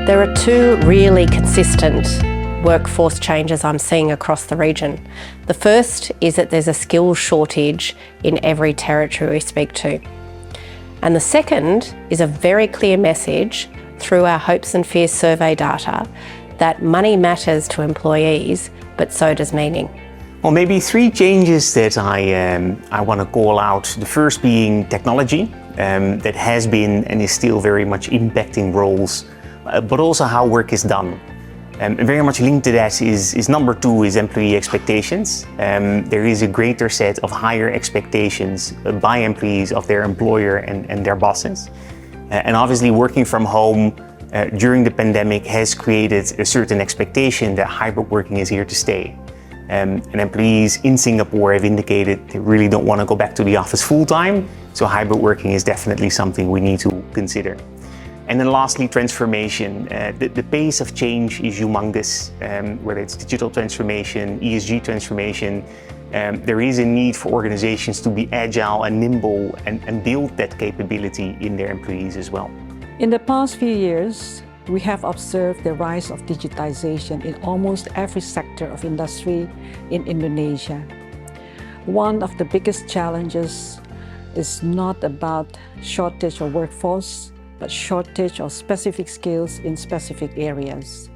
There are two really consistent workforce changes I'm seeing across the region. The first is that there's a skills shortage in every territory we speak to. And the second is a very clear message through our hopes and fears survey data that money matters to employees, but so does meaning. Well, maybe three changes that I want to call out. The first being technology, that has been and is still very much impacting roles, but also how work is done. Very much linked to that is number two is employee expectations. There is a greater set of higher expectations by employees of their employer and their bosses. And obviously working from home during the pandemic has created a certain expectation that hybrid working is here to stay. And employees in Singapore have indicated they really don't want to go back to the office full time, so hybrid working is definitely something we need to consider. And then lastly, transformation. The pace of change is humongous, whether it's digital transformation, ESG transformation. There is a need for organizations to be agile and nimble and build that capability in their employees as well. In the past few years, we have observed the rise of digitization in almost every sector of industry in Indonesia. One of the biggest challenges is not about shortage of workforce, but shortage of specific skills in specific areas.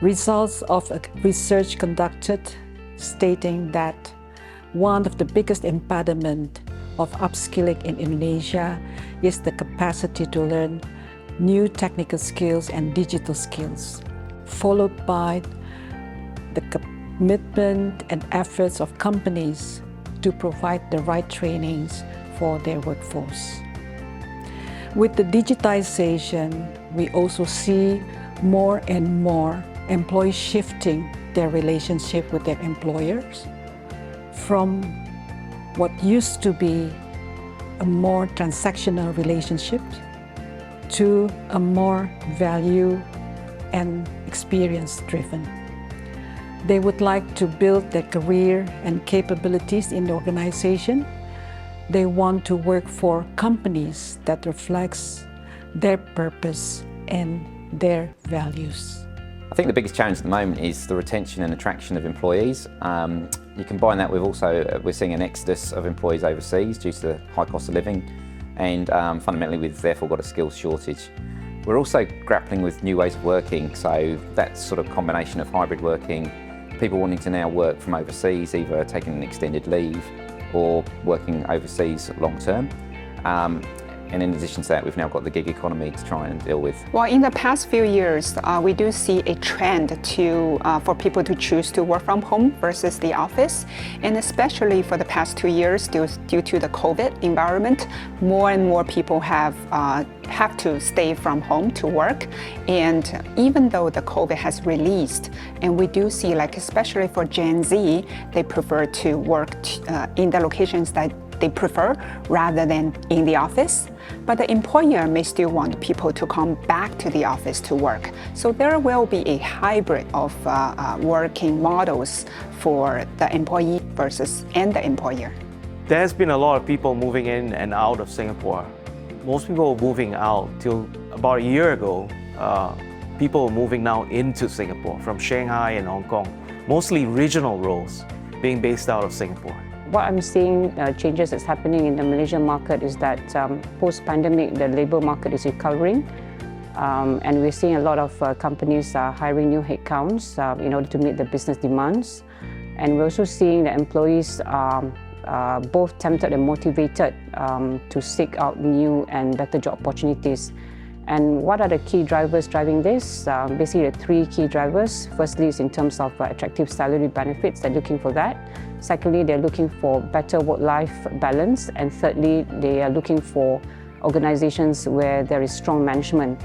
Results of a research conducted stating that one of the biggest impediment of upskilling in Indonesia is the capacity to learn new technical skills and digital skills, followed by the commitment and efforts of companies to provide the right trainings for their workforce. With the digitization, we also see more and more employees shifting their relationship with their employers from what used to be a more transactional relationship to a more value and experience-driven. They would like to build their career and capabilities in the organization. They want to work for companies that reflects their purpose and their values. I think the biggest challenge at the moment is the retention and attraction of employees. You combine that with also, we're seeing an exodus of employees overseas due to the high cost of living, and fundamentally we've therefore got a skills shortage. We're also grappling with new ways of working, so that sort of combination of hybrid working, people wanting to now work from overseas, either taking an extended leave or working overseas long term. And in addition to that, we've now got the gig economy to try and deal with. Well, in the past few years, we do see a trend for people to choose to work from home versus the office. And especially for the past 2 years, due to the COVID environment, more and more people have to stay from home to work. And even though the COVID has released, and we do see, like especially for Gen Z, they prefer to work in the locations that they prefer rather than in the office. But the employer may still want people to come back to the office to work. So there will be a hybrid of working models for the employee and the employer. There's been a lot of people moving in and out of Singapore. Most people were moving out till about a year ago. People are moving now into Singapore from Shanghai and Hong Kong, mostly regional roles being based out of Singapore. What I'm seeing changes that's happening in the Malaysian market is that post-pandemic, the labour market is recovering. And we're seeing a lot of companies hiring new headcounts in order to meet the business demands. And we're also seeing that employees are both tempted and motivated to seek out new and better job opportunities. And what are the key drivers driving this? Basically, the three key drivers. Firstly, is in terms of attractive salary benefits, they're looking for that. Secondly, they're looking for better work-life balance. And thirdly, they are looking for organizations where there is strong management.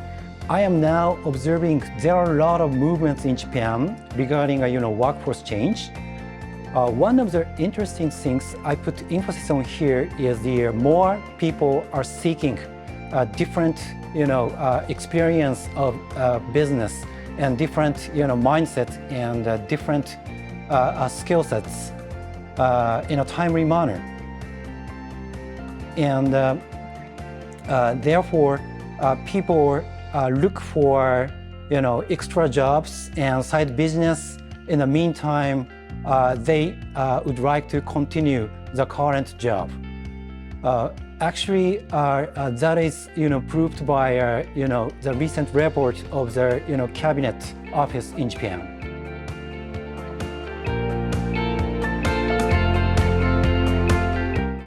I am now observing there are a lot of movements in Japan regarding workforce change. One of the interesting things I put emphasis on here is the more people are seeking different experience of business and different mindset and different skill sets in a timely manner. And therefore, people look for extra jobs and side business. In the meantime, they would like to continue the current job. Actually, that is proved by the recent report of the cabinet office in Japan.